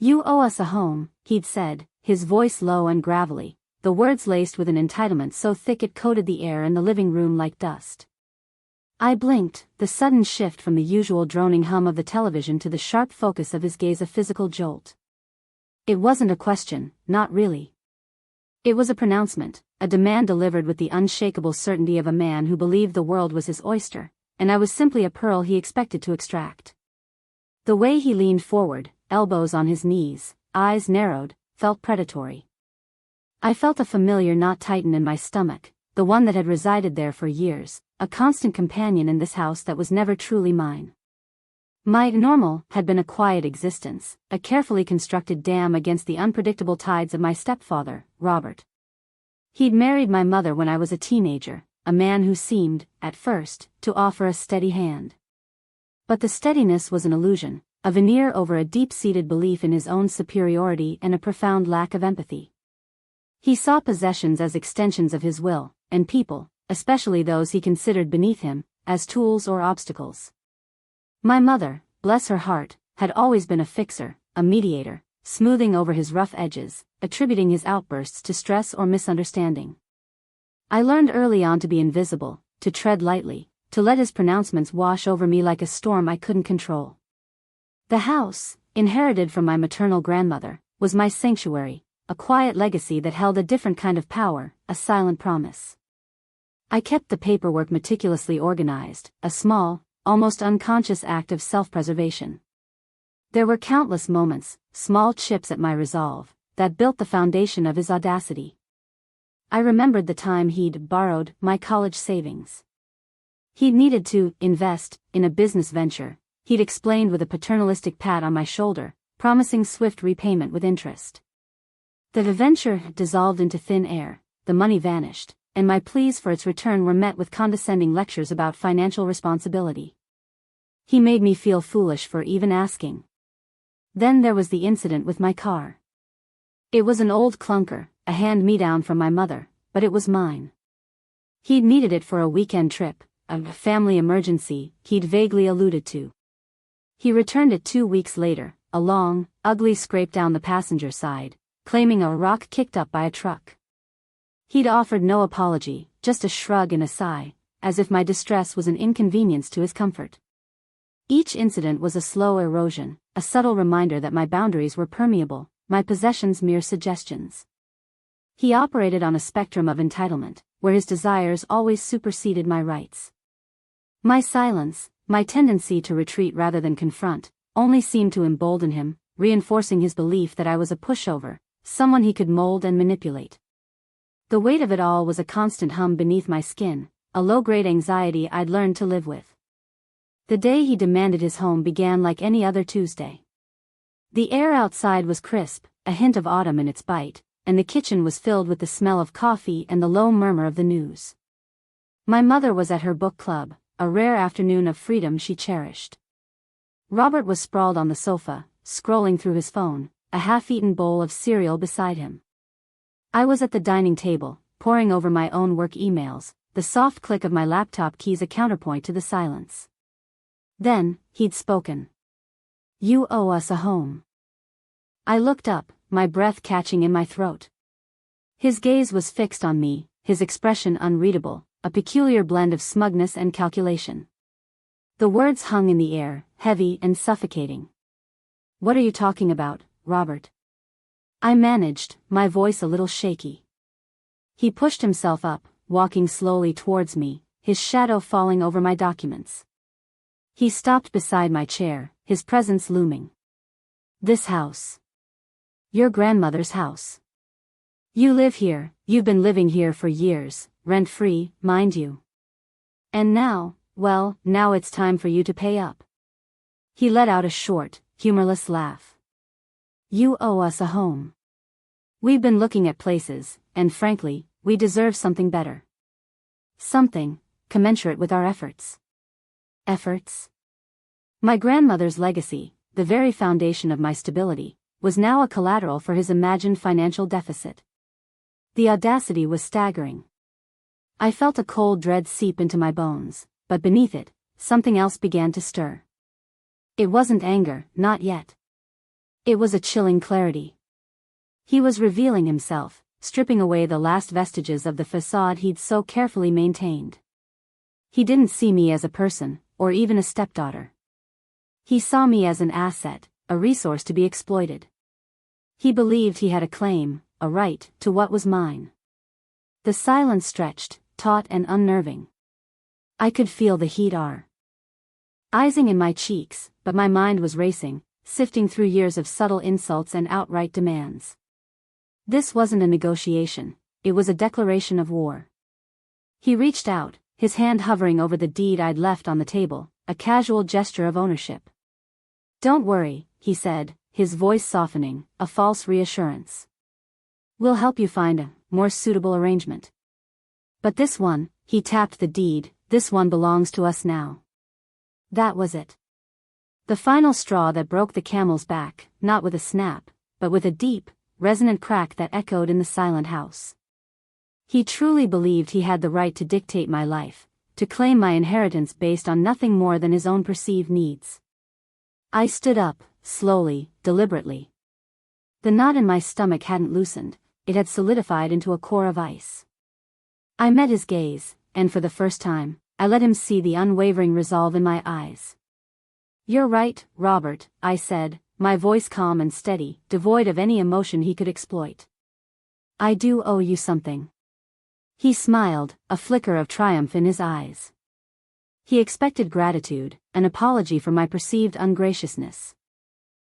"You owe us a home," he'd said, his voice low and gravelly, the words laced with an entitlement so thick it coated the air in the living room like dust. I blinked, the sudden shift from the usual droning hum of the television to the sharp focus of his gaze a physical jolt. It wasn't a question, not really. It was a pronouncement, a demand delivered with the unshakable certainty of a man who believed the world was his oyster, and I was simply a pearl he expected to extract. The way he leaned forward, elbows on his knees, eyes narrowed, felt predatory. I felt a familiar knot tighten in my stomach, the one that had resided there for years, a constant companion in this house that was never truly mine. My normal had been a quiet existence, a carefully constructed dam against the unpredictable tides of my stepfather, Robert. He'd married my mother when I was a teenager, a man who seemed, at first, to offer a steady hand. But the steadiness was an illusion, a veneer over a deep-seated belief in his own superiority and a profound lack of empathy. He saw possessions as extensions of his will, and people, especially those he considered beneath him, as tools or obstacles. My mother, bless her heart, had always been a fixer, a mediator, smoothing over his rough edges, attributing his outbursts to stress or misunderstanding. I learned early on to be invisible, to tread lightly, to let his pronouncements wash over me like a storm I couldn't control. The house, inherited from my maternal grandmother, was my sanctuary, a quiet legacy that held a different kind of power, a silent promise. I kept the paperwork meticulously organized, a small, almost unconscious act of self-preservation. There were countless moments, small chips at my resolve, that built the foundation of his audacity. I remembered the time he'd borrowed my college savings. He'd needed to invest in a business venture, he'd explained with a paternalistic pat on my shoulder, promising swift repayment with interest. The venture dissolved into thin air, the money vanished, and my pleas for its return were met with condescending lectures about financial responsibility. He made me feel foolish for even asking. Then there was the incident with my car. It was an old clunker, a hand-me-down from my mother, but it was mine. He'd needed it for a weekend trip, a family emergency he'd vaguely alluded to. He returned it 2 weeks later, a long, ugly scrape down the passenger side, claiming a rock kicked up by a truck. He'd offered no apology, just a shrug and a sigh, as if my distress was an inconvenience to his comfort. Each incident was a slow erosion, a subtle reminder that my boundaries were permeable, my possessions mere suggestions. He operated on a spectrum of entitlement, where his desires always superseded my rights. My silence, my tendency to retreat rather than confront, only seemed to embolden him, reinforcing his belief that I was a pushover, someone he could mold and manipulate. The weight of it all was a constant hum beneath my skin, a low-grade anxiety I'd learned to live with. The day he demanded his home began like any other Tuesday. The air outside was crisp, a hint of autumn in its bite, and the kitchen was filled with the smell of coffee and the low murmur of the news. My mother was at her book club, a rare afternoon of freedom she cherished. Robert was sprawled on the sofa, scrolling through his phone, a half-eaten bowl of cereal beside him. I was at the dining table, poring over my own work emails, the soft click of my laptop keys a counterpoint to the silence. Then, he'd spoken. "You owe us a home." I looked up, my breath catching in my throat. His gaze was fixed on me, his expression unreadable, a peculiar blend of smugness and calculation. The words hung in the air, heavy and suffocating. "What are you talking about, Robert?" I managed, my voice a little shaky. He pushed himself up, walking slowly towards me, his shadow falling over my documents. He stopped beside my chair, his presence looming. "This house. Your grandmother's house. You live here, you've been living here for years, rent-free, mind you. And now, well, now it's time for you to pay up." He let out a short, humorless laugh. "You owe us a home. We've been looking at places, and frankly, we deserve something better. Something commensurate with our efforts." Efforts? My grandmother's legacy, the very foundation of my stability, was now a collateral for his imagined financial deficit. The audacity was staggering. I felt a cold dread seep into my bones, but beneath it, something else began to stir. It wasn't anger, not yet. It was a chilling clarity. He was revealing himself, stripping away the last vestiges of the facade he'd so carefully maintained. He didn't see me as a person, or even a stepdaughter. He saw me as an asset, a resource to be exploited. He believed he had a claim, a right, to what was mine. The silence stretched, taut and unnerving. I could feel the heat rising in my cheeks, but my mind was racing, sifting through years of subtle insults and outright demands. This wasn't a negotiation, it was a declaration of war. He reached out, his hand hovering over the deed I'd left on the table, a casual gesture of ownership. "Don't worry," he said, his voice softening, a false reassurance. "We'll help you find a more suitable arrangement. But this one," he tapped the deed, "this one belongs to us now." That was it. The final straw that broke the camel's back, not with a snap, but with a deep, resonant crack that echoed in the silent house. He truly believed he had the right to dictate my life, to claim my inheritance based on nothing more than his own perceived needs. I stood up, slowly, deliberately. The knot in my stomach hadn't loosened, it had solidified into a core of ice. I met his gaze, and for the first time, I let him see the unwavering resolve in my eyes. "You're right, Robert," I said, my voice calm and steady, devoid of any emotion he could exploit. "I do owe you something." He smiled, a flicker of triumph in his eyes. He expected gratitude, an apology for my perceived ungraciousness.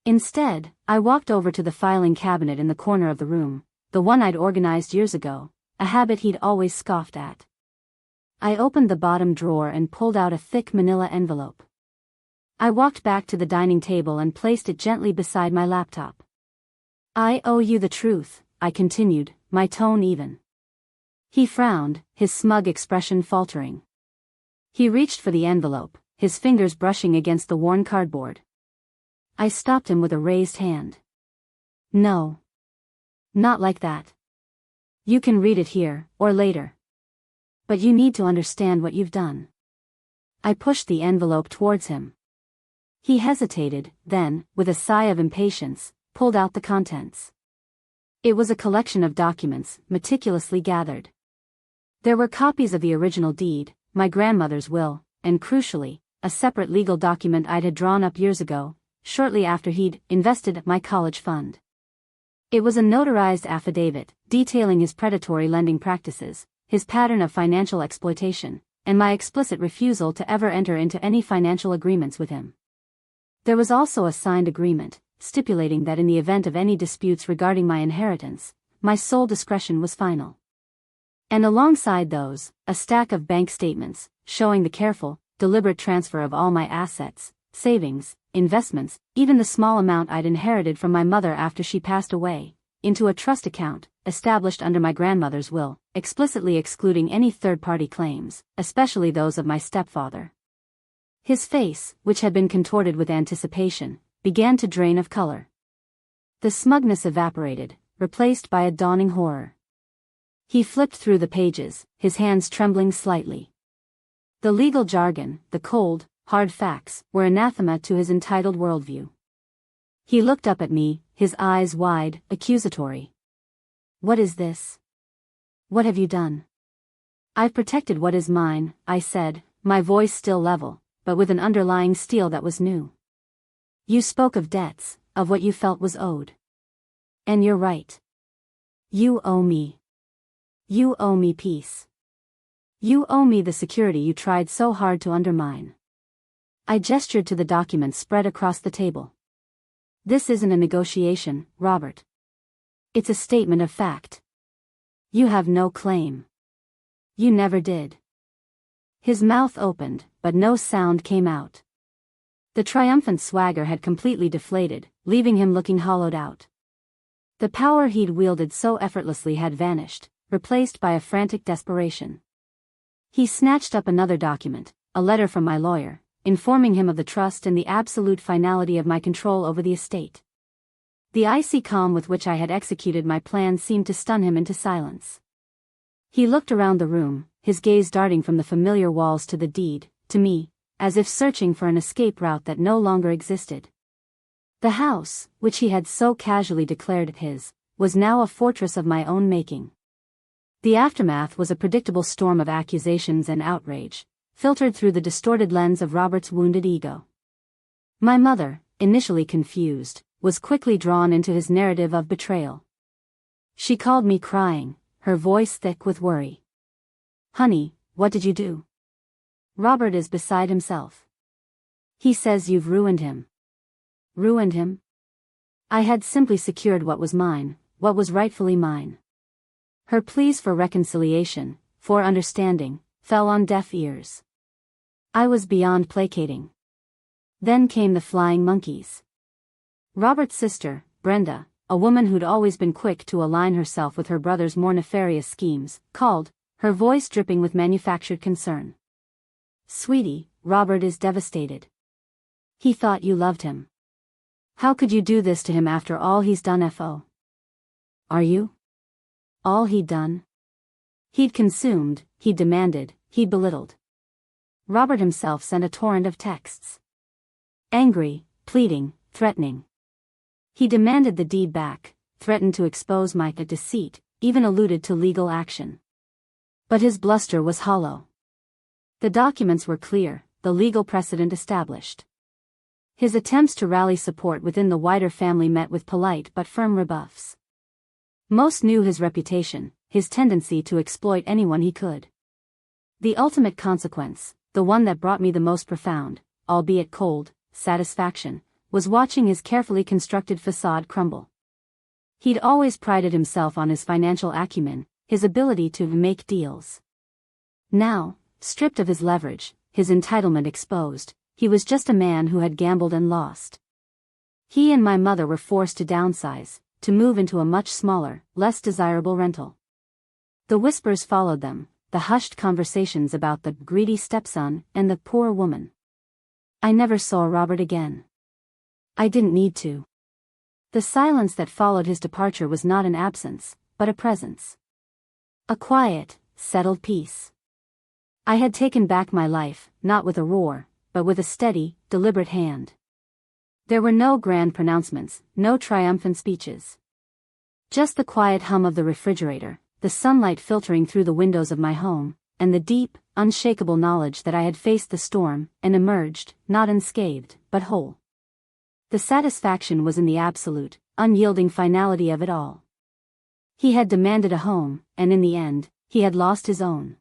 Instead, I walked over to the filing cabinet in the corner of the room, the one I'd organized years ago, a habit he'd always scoffed at. I opened the bottom drawer and pulled out a thick manila envelope. I walked back to the dining table and placed it gently beside my laptop. "I owe you the truth," I continued, my tone even. He frowned, his smug expression faltering. He reached for the envelope, his fingers brushing against the worn cardboard. I stopped him with a raised hand. "No. Not like that. You can read it here, or later. But you need to understand what you've done." I pushed the envelope towards him. He hesitated, then, with a sigh of impatience, pulled out the contents. It was a collection of documents, meticulously gathered. There were copies of the original deed, my grandmother's will, and crucially, a separate legal document I'd had drawn up years ago, shortly after he'd invested my college fund. It was a notarized affidavit, detailing his predatory lending practices, his pattern of financial exploitation, and my explicit refusal to ever enter into any financial agreements with him. There was also a signed agreement, stipulating that in the event of any disputes regarding my inheritance, my sole discretion was final. And alongside those, a stack of bank statements, showing the careful, deliberate transfer of all my assets, savings, investments, even the small amount I'd inherited from my mother after she passed away, into a trust account, established under my grandmother's will, explicitly excluding any third-party claims, especially those of my stepfather. His face, which had been contorted with anticipation, began to drain of color. The smugness evaporated, replaced by a dawning horror. He flipped through the pages, his hands trembling slightly. The legal jargon, the cold, hard facts, were anathema to his entitled worldview. He looked up at me, his eyes wide, accusatory. "What is this? What have you done?" "I've protected what is mine," I said, my voice still level, but with an underlying steel that was new. "You spoke of debts, of what you felt was owed. And you're right. You owe me. You owe me peace. You owe me the security you tried so hard to undermine." I gestured to the documents spread across the table. "This isn't a negotiation, Robert. It's a statement of fact. You have no claim. You never did." His mouth opened, but no sound came out. The triumphant swagger had completely deflated, leaving him looking hollowed out. The power he'd wielded so effortlessly had vanished, replaced by a frantic desperation. He snatched up another document, a letter from my lawyer, informing him of the trust and the absolute finality of my control over the estate. The icy calm with which I had executed my plan seemed to stun him into silence. He looked around the room, his gaze darting from the familiar walls to the deed, to me, as if searching for an escape route that no longer existed. The house, which he had so casually declared his, was now a fortress of my own making. The aftermath was a predictable storm of accusations and outrage, filtered through the distorted lens of Robert's wounded ego. My mother, initially confused, was quickly drawn into his narrative of betrayal. She called me crying, her voice thick with worry. "Honey, what did you do? Robert is beside himself. He says you've ruined him." Ruined him? I had simply secured what was mine, what was rightfully mine. Her pleas for reconciliation, for understanding, fell on deaf ears. I was beyond placating. Then came the flying monkeys. Robert's sister, Brenda, a woman who'd always been quick to align herself with her brother's more nefarious schemes, called, her voice dripping with manufactured concern. "Sweetie, Robert is devastated. He thought you loved him. How could you do this to him after all he's done? F.O. Are you? All he'd done? He'd consumed, he'd demanded, he'd belittled." Robert himself sent a torrent of texts. Angry, pleading, threatening. He demanded the deed back, threatened to expose my deceit, even alluded to legal action. But his bluster was hollow. The documents were clear, the legal precedent established. His attempts to rally support within the wider family met with polite but firm rebuffs. Most knew his reputation, his tendency to exploit anyone he could. The ultimate consequence, the one that brought me the most profound, albeit cold, satisfaction, was watching his carefully constructed facade crumble. He'd always prided himself on his financial acumen, his ability to make deals. Now, stripped of his leverage, his entitlement exposed, he was just a man who had gambled and lost. He and my mother were forced to downsize, to move into a much smaller, less desirable rental. The whispers followed them, the hushed conversations about the greedy stepson and the poor woman. I never saw Robert again. I didn't need to. The silence that followed his departure was not an absence, but a presence. A quiet, settled peace. I had taken back my life, not with a roar, but with a steady, deliberate hand. There were no grand pronouncements, no triumphant speeches. Just the quiet hum of the refrigerator, the sunlight filtering through the windows of my home, and the deep, unshakable knowledge that I had faced the storm, and emerged, not unscathed, but whole. The satisfaction was in the absolute, unyielding finality of it all. He had demanded a home, and in the end, he had lost his own.